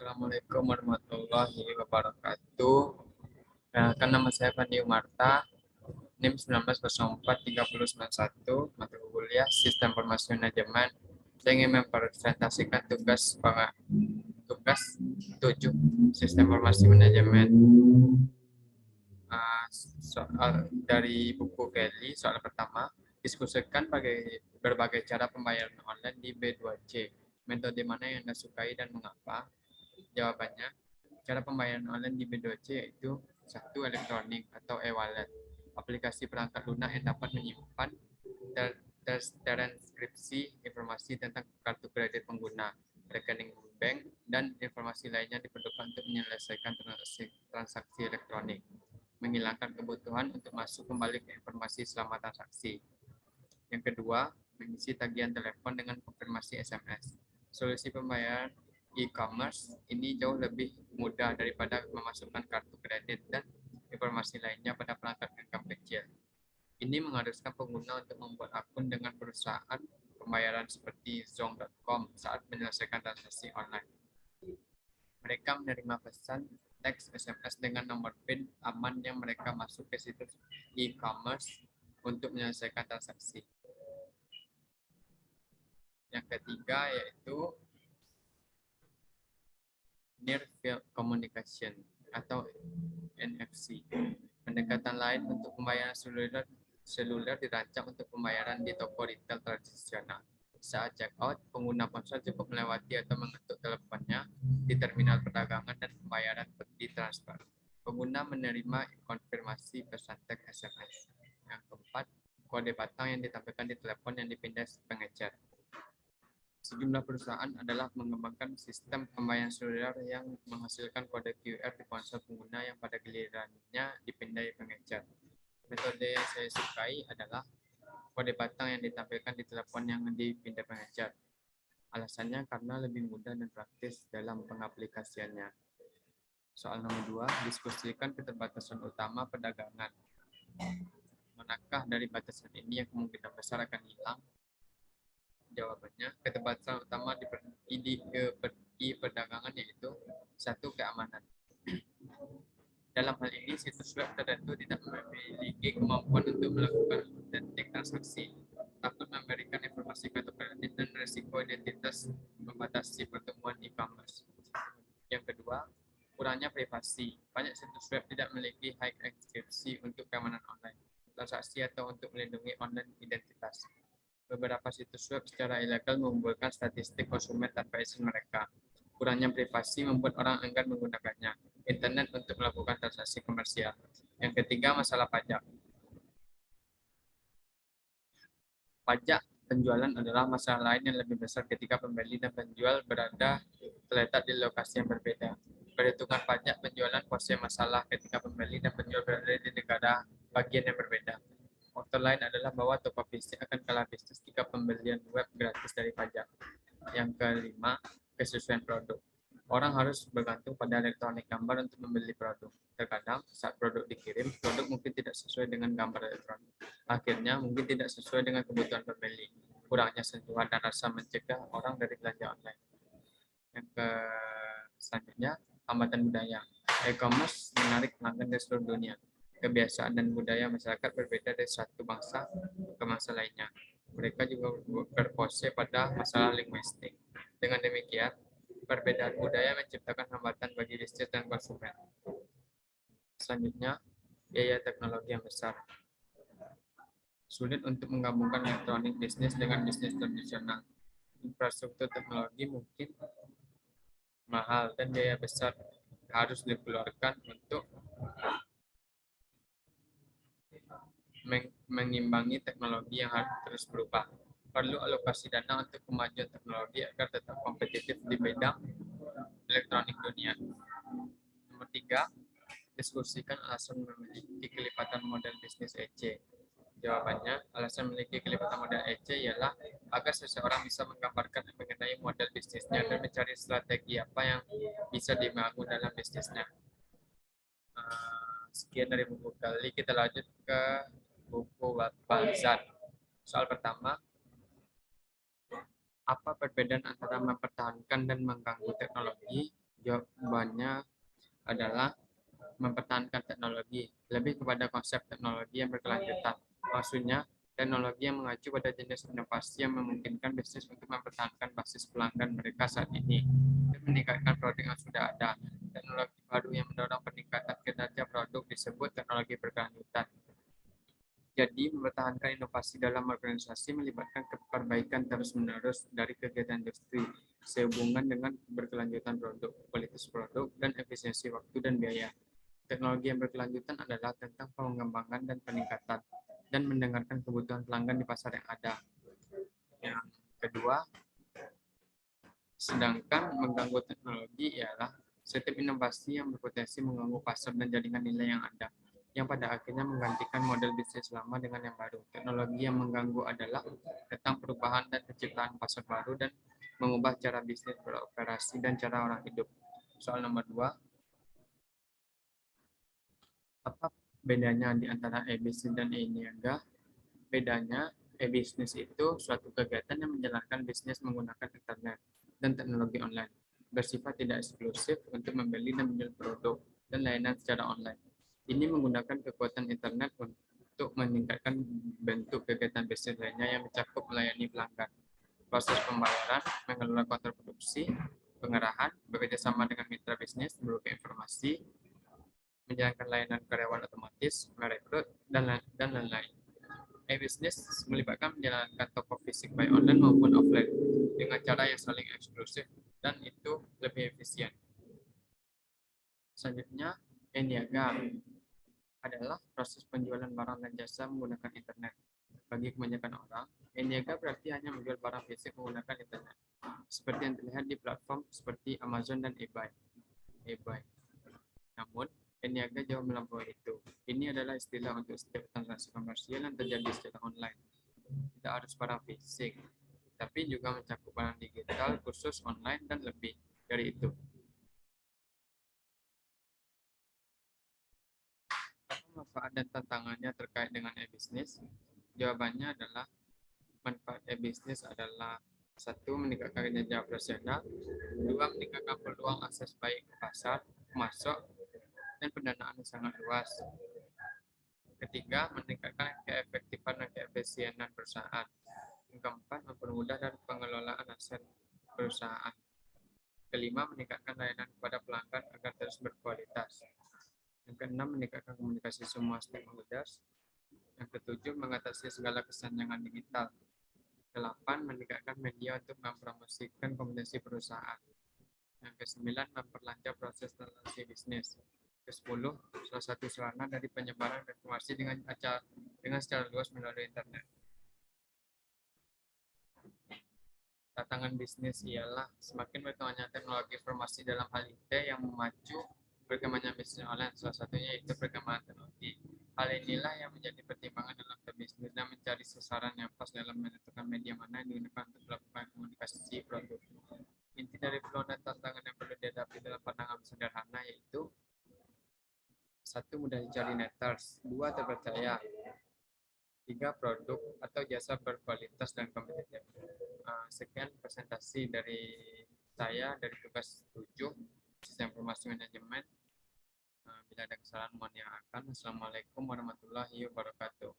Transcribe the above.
Assalamualaikum warahmatullahi wabarakatuh. Kan nama saya Fandi Umarta, NIM 19043091, mata kuliah Sistem Informasi Manajemen. Saya ingin mempresentasikan tugas 7 Sistem Informasi Manajemen. Soal dari buku Kelly, soal pertama, diskusikan berbagai cara pembayaran online di B2C. Metode mana yang Anda sukai dan mengapa? Jawabannya, cara pembayaran online di B2C yaitu satu, elektronik atau e-wallet, aplikasi perangkat lunak yang dapat menyimpan transkripsi informasi tentang kartu kredit pengguna, rekening bank, dan informasi lainnya diperlukan untuk menyelesaikan transaksi elektronik, menghilangkan kebutuhan untuk masuk kembali ke informasi selama transaksi. Yang kedua, mengisi tagihan telepon dengan konfirmasi SMS. Solusi pembayaran e-commerce ini jauh lebih mudah daripada memasukkan kartu kredit dan informasi lainnya pada perangkat genggam kecil. Ini mengharuskan pengguna untuk membuat akun dengan perusahaan pembayaran seperti Zong.com saat menyelesaikan transaksi online. Mereka menerima pesan teks SMS dengan nomor PIN aman yang mereka masuk ke situs e-commerce untuk menyelesaikan transaksi. Yang ketiga yaitu Near Field Communication atau NFC. Pendekatan lain untuk pembayaran seluler dirancang untuk pembayaran di toko retail tradisional. Saat checkout, pengguna ponsel cukup melewati atau mengetuk teleponnya di terminal perdagangan dan pembayaran ditransfer. Pengguna menerima konfirmasi pesan teks SMS. Yang keempat, kode batang yang ditampilkan di telepon yang dipindah pengecer. Sejumlah perusahaan adalah mengembangkan sistem pembayaran seluler yang menghasilkan kode QR di ponsel pengguna yang pada gilirannya dipindai pengecer. Metode yang saya sukai adalah kode batang yang ditampilkan di telepon yang dipindah pengecer. Alasannya karena lebih mudah dan praktis dalam pengaplikasiannya. Soal nomor 2, diskusikan keterbatasan utama perdagangan. Manakah dari batasan ini yang kemungkinan besar akan hilang? Jawabannya, keterbatasan utama di perdagangan yaitu satu, keamanan. Dalam hal ini, situs web tertentu tidak memiliki kemampuan untuk melakukan autentik transaksi, takut memberikan informasi kartu kredit dan risiko identitas membatasi pertemuan e-commerce. Yang kedua, kurangnya privasi. Banyak situs web tidak memiliki high enkripsi untuk keamanan online, transaksi atau untuk melindungi online identitas. Beberapa situs web secara ilegal mengumpulkan statistik konsumen tanpa izin mereka. Kurangnya privasi membuat orang enggan menggunakannya. Internet untuk melakukan transaksi komersial. Yang ketiga, masalah pajak. Pajak penjualan adalah masalah lain yang lebih besar ketika pembeli dan penjual terletak di lokasi yang berbeda. Perhitungan pajak penjualan pose masalah ketika pembeli dan penjual berada di negara bagian yang berbeda. Faktor lain adalah bahwa toko fisik akan kalah bisnis jika pembelian web gratis dari pajak. Yang kelima, kesesuaian produk. Orang harus bergantung pada elektronik gambar untuk membeli produk. Terkadang, saat produk dikirim, produk mungkin tidak sesuai dengan gambar elektronik. Akhirnya, mungkin tidak sesuai dengan kebutuhan pembeli. Kurangnya sentuhan dan rasa mencegah orang dari belanja online. Yang selanjutnya, hambatan budaya. E-commerce menarik pelanggan dari seluruh dunia. Kebiasaan dan budaya masyarakat berbeda dari satu bangsa ke bangsa lainnya. Mereka juga berpose pada masalah linguistik. Dengan demikian, perbedaan budaya menciptakan hambatan bagi bisnis dan konsumen. Selanjutnya, biaya teknologi yang besar. Sulit untuk menggabungkan elektronik bisnis dengan bisnis tradisional. Infrastruktur teknologi mungkin mahal dan biaya besar harus dikeluarkan untuk mengimbangi teknologi yang harus terus berubah. Perlu alokasi dana untuk kemajuan teknologi agar tetap kompetitif di bidang elektronik dunia. Nomor 3, diskusikan alasan memiliki kelipatan model bisnis EC. Jawabannya, alasan memiliki kelipatan model EC ialah agar seseorang bisa menggambarkan mengenai model bisnisnya dan mencari strategi apa yang bisa dibangun dalam bisnisnya. Sekian dari buku kali, kita lanjut ke buku Balzan. Soal pertama, apa perbedaan antara mempertahankan dan mengganggu teknologi? Jawabannya adalah mempertahankan teknologi, lebih kepada konsep teknologi yang berkelanjutan. Maksudnya, teknologi yang mengacu pada jenis inovasi yang memungkinkan bisnis untuk mempertahankan basis pelanggan mereka saat ini, dan meningkatkan produk yang sudah ada. Teknologi baru yang mendorong peningkatan kinerja produk disebut teknologi berkelanjutan. Jadi, mempertahankan inovasi dalam organisasi melibatkan perbaikan terus-menerus dari kegiatan industri sehubungan dengan berkelanjutan produk, kualitas produk, dan efisiensi waktu dan biaya. Teknologi yang berkelanjutan adalah tentang pengembangan dan peningkatan dan mendengarkan kebutuhan pelanggan di pasar yang ada. Yang kedua, sedangkan mengganggu teknologi ialah setiap inovasi yang berpotensi mengganggu pasar dan jaringan nilai yang ada, yang pada akhirnya menggantikan model bisnis lama dengan yang baru. Teknologi yang mengganggu adalah tentang perubahan dan penciptaan pasar baru dan mengubah cara bisnis beroperasi dan cara orang hidup. Soal nomor 2, apa bedanya di antara e-bisnis dan e-niaga? Bedanya, e-bisnis itu suatu kegiatan yang menjalankan bisnis menggunakan internet dan teknologi online, bersifat tidak eksklusif untuk membeli dan menjual produk dan layanan secara online. Ini menggunakan kekuatan internet untuk meningkatkan bentuk kegiatan bisnis lainnya yang mencakup melayani pelanggan, proses pembayaran, mengelola kontrol produksi, pengerahan, bekerja sama dengan mitra bisnis, berupa informasi, menjalankan layanan karyawan otomatis, merekrut, dan lain-lain. E-bisnis melibatkan menjalankan toko fisik baik online maupun offline dengan cara yang saling eksklusif dan itu lebih efisien. Selanjutnya, e-niaga adalah proses penjualan barang dan jasa menggunakan internet. Bagi kebanyakan orang, e-niaga berarti hanya menjual barang fisik menggunakan internet, seperti yang terlihat di platform seperti Amazon dan eBay. Namun, e-niaga jauh melampaui itu. Ini adalah istilah untuk setiap transaksi komersial yang terjadi secara online. Tidak harus barang fisik, tapi juga mencakup barang digital, khusus online, dan lebih dari itu. Apa manfaat dan tantangannya terkait dengan e-bisnis? Jawabannya adalah manfaat e-bisnis adalah: 1. Meningkatkan kinerja operasional. 2. Meningkatkan peluang akses baik ke pasar, masuk, dan pendanaan yang sangat luas. Ketiga, meningkatkan keefektifan dan keefisienan perusahaan. Yang keempat, mempermudah dan pengelolaan aset perusahaan. Kelima, meningkatkan layanan kepada pelanggan agar terus berkualitas. Yang keenam, meningkatkan komunikasi semua stakeholders. Yang ketujuh, mengatasi segala kesenjangan digital. 8. Meningkatkan media untuk mempromosikan kompetensi perusahaan. Yang kesembilan, memperlancar proses transaksi bisnis. Ke-10, salah satu sarana dari penyebaran informasi dengan secara luas melalui internet. Tantangan bisnis ialah semakin berkembangnya teknologi informasi dalam hal IT yang memacu perkembangan bisnis online, salah satunya yaitu perkembangan teknologi. Hal inilah yang menjadi pertimbangan dalam berbisnis dan mencari sasaran yang pas dalam menentukan media mana yang digunakan untuk melakukan komunikasi produk. Inti dari peluang dan tantangan yang perlu dihadapi dalam pandangan sederhana yaitu: 1. Mudah dicari netters. 2. Terpercaya. 3. Produk atau jasa berkualitas dan kompetitif. Sekian presentasi dari saya dari tugas 7 Sistem Informasi Manajemen. Bila ada kesalahan mohon dimaafkan. Assalamualaikum warahmatullahi wabarakatuh.